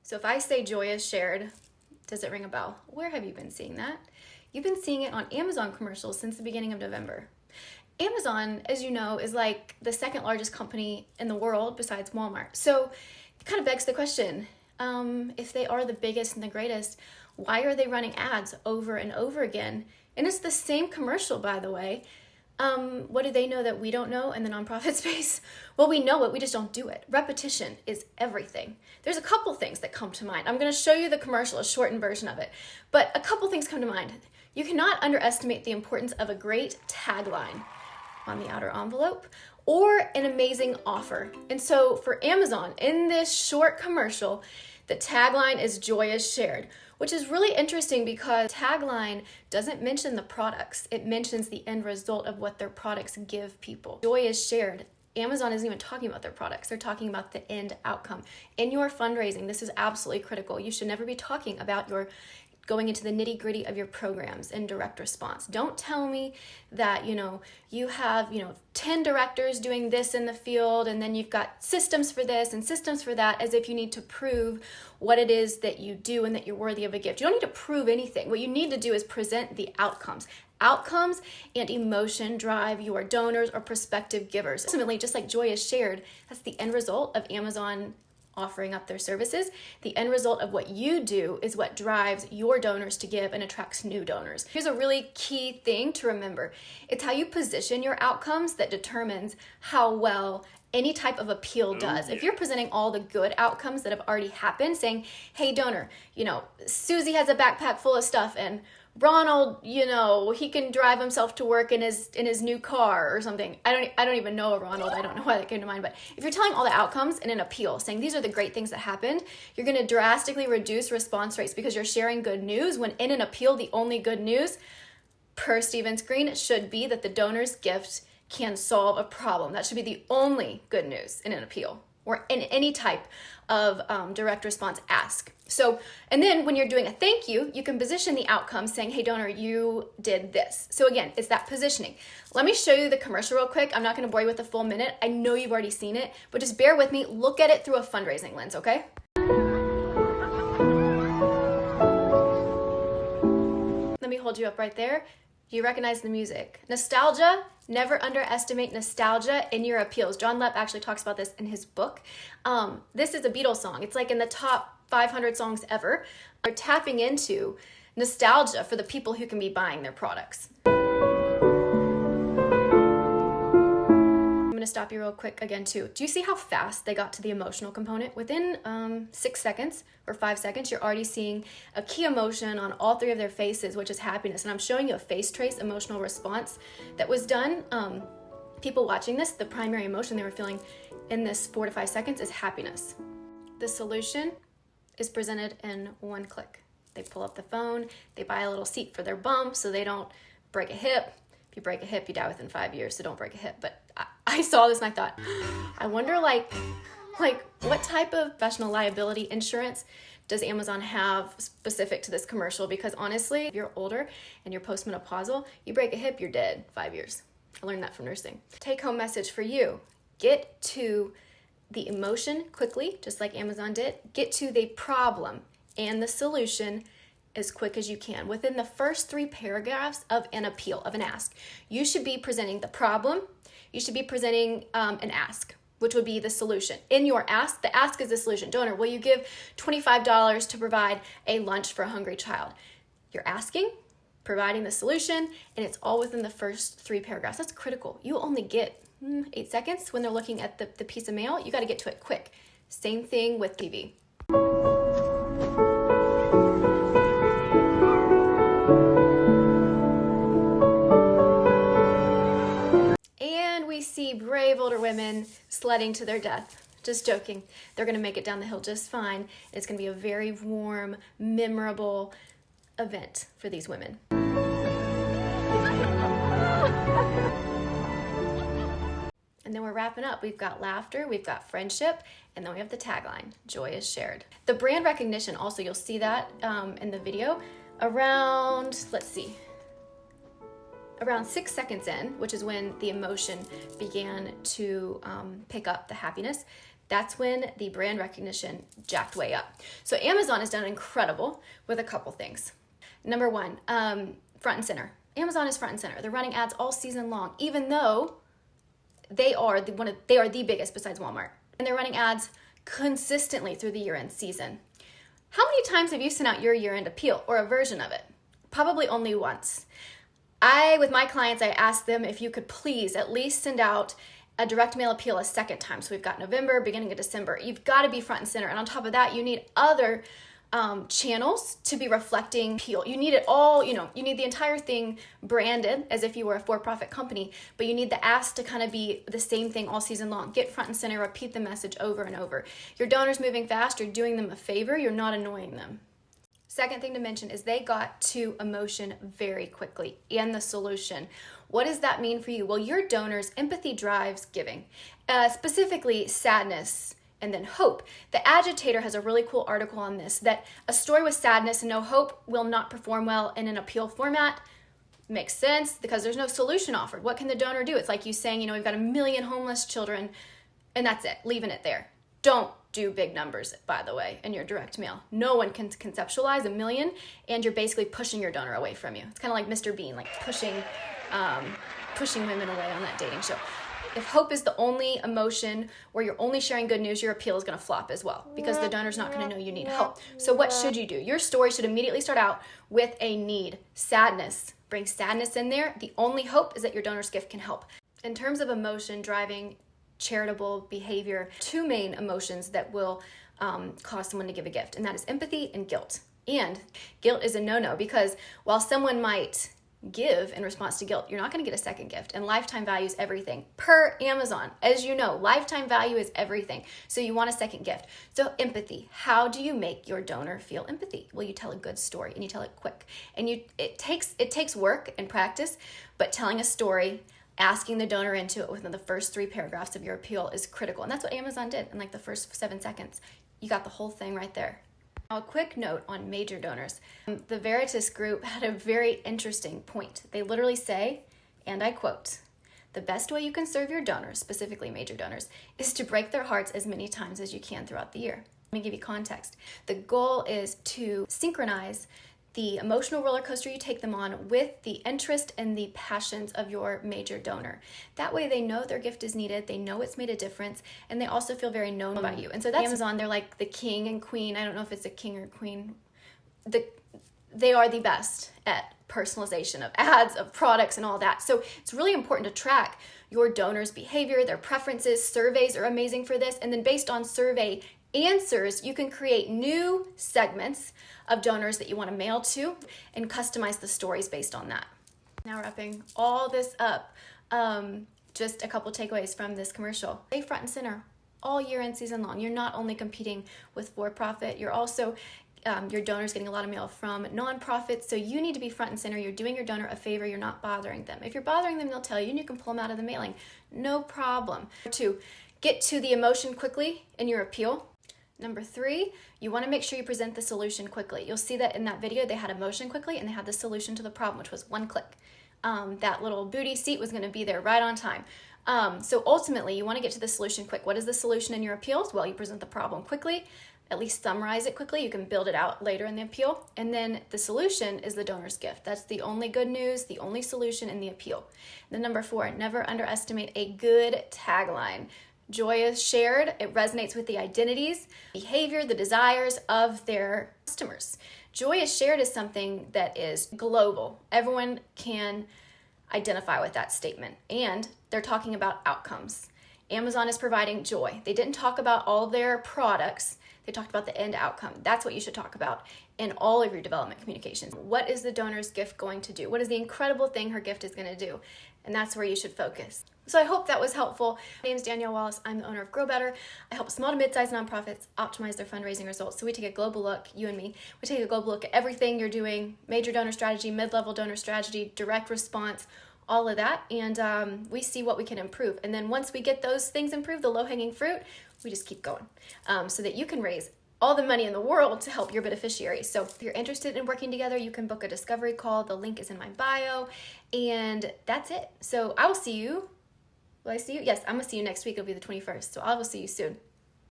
So if I say joy is shared, does it ring a bell? Where have you been seeing that? You've been seeing it on Amazon commercials since the beginning of November. Amazon, as you know, is like the second largest company in the world besides Walmart. So it kind of begs the question, if they are the biggest and the greatest, why are they running ads over and over again? And it's the same commercial, by the way. What do they know that we don't know in the nonprofit space? Well, we know it, we just don't do it. Repetition is everything. There's a couple things that come to mind. I'm going to show you the commercial, a shortened version of it. But a couple things come to mind. You cannot underestimate the importance of a great tagline on the outer envelope or an amazing offer. And so for Amazon, in this short commercial, the tagline is joy is shared, which is really interesting because tagline doesn't mention the products. It mentions the end result of what their products give people. Joy is shared. Amazon isn't even talking about their products. They're talking about the end outcome. In your fundraising, this is absolutely critical. You should never be talking about your going into the nitty-gritty of your programs in direct response. Don't tell me that, you have, 10 directors doing this in the field and then you've got systems for this and systems for that, as if you need to prove what it is that you do and that you're worthy of a gift. You don't need to prove anything. What you need to do is present the outcomes. Outcomes and emotion drive your donors or prospective givers. Ultimately, just like joy is shared, that's the end result of Amazon offering up their services. The end result of what you do is what drives your donors to give and attracts new donors. Here's a really key thing to remember. It's how you position your outcomes that determines how well any type of appeal does. If you're presenting all the good outcomes that have already happened, saying, hey donor, Susie has a backpack full of stuff and Ronald, he can drive himself to work in his new car or something. I don't even know a Ronald. I don't know why that came to mind. But if you're telling all the outcomes in an appeal, saying these are the great things that happened, you're going to drastically reduce response rates because you're sharing good news, when in an appeal, the only good news, per Stephen's Green, should be that the donor's gift can solve a problem. That should be the only good news in an appeal or in any type of direct response ask. So, and then when you're doing a thank you, you can position the outcome saying, hey donor, you did this. So again, it's that positioning. Let me show you the commercial real quick. I'm not gonna bore you with a full minute. I know you've already seen it, but just bear with me. Look at it through a fundraising lens, okay? Let me hold you up right there. You recognize the music. Nostalgia, never underestimate nostalgia in your appeals. John Lepp actually talks about this in his book. This is a Beatles song. It's like in the top 500 songs ever. They're tapping into nostalgia for the people who can be buying their products. I'm gonna stop you real quick again too. Do you see how fast they got to the emotional component? Within 6 seconds or 5 seconds, you're already seeing a key emotion on all three of their faces, which is happiness. And I'm showing you a face trace emotional response that was done. People watching this, the primary emotion they were feeling in this 4 to 5 seconds is happiness. The solution is presented in one click. They pull up the phone, they buy a little seat for their bum so they don't break a hip. If you break a hip, you die within 5 years, so don't break a hip. But I saw this and I thought, I wonder like what type of professional liability insurance does Amazon have specific to this commercial? Because honestly, if you're older and you're postmenopausal, you break a hip, you're dead 5 years. I learned that from nursing. Take home message for you. Get to the emotion quickly, just like Amazon did. Get to the problem and the solution as quick as you can. Within the first 3 paragraphs of an appeal, of an ask, you should be presenting the problem. You should be presenting an ask, which would be the solution. In your ask, the ask is the solution. Donor, will you give $25 to provide a lunch for a hungry child? You're asking, providing the solution, and it's all within the first 3 paragraphs. That's critical. You only get 8 seconds when they're looking at the piece of mail. You got to get to it quick. Same thing with TV. And we see brave older women sledding to their death. Just joking. They're going to make it down the hill just fine. It's going to be a very warm, memorable event for these women. And then we're wrapping up. We've got laughter, we've got friendship, and then we have the tagline, joy is shared. The brand recognition also, you'll see that in the video, around 6 seconds in, which is when the emotion began to pick up the happiness, That's when the brand recognition jacked way up. So Amazon has done incredible with a couple things. Number one, front and center. Amazon is front and center. They're running ads all season long, even though they are the biggest besides Walmart. And they're running ads consistently through the year-end season. How many times have you sent out your year-end appeal or a version of it? Probably only once. With my clients, I asked them if you could please at least send out a direct mail appeal a second time. So we've got November, beginning of December. You've got to be front and center. And on top of that, you need other channels to be reflecting appeal. You need it all, you need the entire thing branded as if you were a for-profit company, but you need the ask to kind of be the same thing all season long. Get front and center, repeat the message over and over. Your donors moving fast, you're doing them a favor, you're not annoying them. Second thing to mention is they got to emotion very quickly and the solution. What does that mean for you? Well, your donors, empathy drives giving, specifically sadness and then hope. The Agitator has a really cool article on this, that a story with sadness and no hope will not perform well in an appeal format. Makes sense because there's no solution offered. What can the donor do? It's like you saying, we've got 1 million homeless children and that's it, leaving it there. Don't do big numbers, by the way, in your direct mail. No one can conceptualize 1 million and you're basically pushing your donor away from you. It's kind of like Mr. Bean, like pushing women away on that dating show. If hope is the only emotion where you're only sharing good news, your appeal is going to flop as well because the donor's not going to know you need help. So what should you do? Your story should immediately start out with a need, sadness. Bring sadness in there. The only hope is that your donor's gift can help. In terms of emotion driving charitable behavior, 2 main emotions that will cause someone to give a gift, and that is empathy and guilt. And guilt is a no-no because while someone might give in response to guilt, you're not going to get a second gift, and lifetime value is everything per Amazon. As you know, lifetime value is everything, so you want a second gift. So empathy, how do you make your donor feel empathy? Well, you tell a good story and you tell it quick, and it takes work and practice, but telling a story, asking the donor into it within the first 3 paragraphs of your appeal is critical, and that's what Amazon did in like the first 7 seconds. You got the whole thing right there. Now, a quick note on major donors. The Veritas group had a very interesting point. They literally say, and I quote, "The best way you can serve your donors, specifically major donors, is to break their hearts as many times as you can throughout the year." Let me give you context. The goal is to synchronize the emotional roller coaster you take them on with the interest and the passions of your major donor. That way they know their gift is needed, they know it's made a difference, and they also feel very known by you. And so that's Amazon, they're like the king and queen. I don't know if it's a king or queen. They are the best at personalization of ads, of products, and all that. So it's really important to track your donors' behavior, their preferences. Surveys are amazing for this. And then based on survey answers, you can create new segments of donors that you want to mail to and customize the stories based on that. Now wrapping all this up, just a couple takeaways from this commercial. Stay front and center all year and season long. You're not only competing with for-profit, you're also your donor's getting a lot of mail from nonprofits, so you need to be front and center. You're doing your donor a favor, you're not bothering them. If you're bothering them, they'll tell you and you can pull them out of the mailing. No problem. 2, get to the emotion quickly in your appeal. Number 3, you want to make sure you present the solution quickly. You'll see that in that video, they had emotion quickly and they had the solution to the problem, which was 1 click. That little booty seat was going to be there right on time. So ultimately, you want to get to the solution quick. What is the solution in your appeals? Well, you present the problem quickly, at least summarize it quickly. You can build it out later in the appeal. And then the solution is the donor's gift. That's the only good news, the only solution in the appeal. Then number 4, never underestimate a good tagline. Joy is shared. It resonates with the identities, behavior, the desires of their customers. Joy is shared is something that is global. Everyone can identify with that statement, and they're talking about outcomes. Amazon is providing joy. They didn't talk about all their products. They talked about the end outcome. That's what you should talk about in all of your development communications. What is the donor's gift going to do? What is the incredible thing her gift is going to do? And that's where you should focus. So I hope that was helpful. My name is Danielle Wallace. I'm the owner of Grow Better. I help small to mid-sized nonprofits optimize their fundraising results. So we take a global look, you and me, we take a global look at everything you're doing, major donor strategy, mid-level donor strategy, direct response, all of that, and we see what we can improve. And then once we get those things improved, the low-hanging fruit, we just keep going so that you can raise all the money in the world to help your beneficiaries. So if you're interested in working together, you can book a discovery call. The link is in my bio, and that's it. So I will see you. Will I see you? Yes, I'm going to see you next week. It'll be the 21st, so I will see you soon.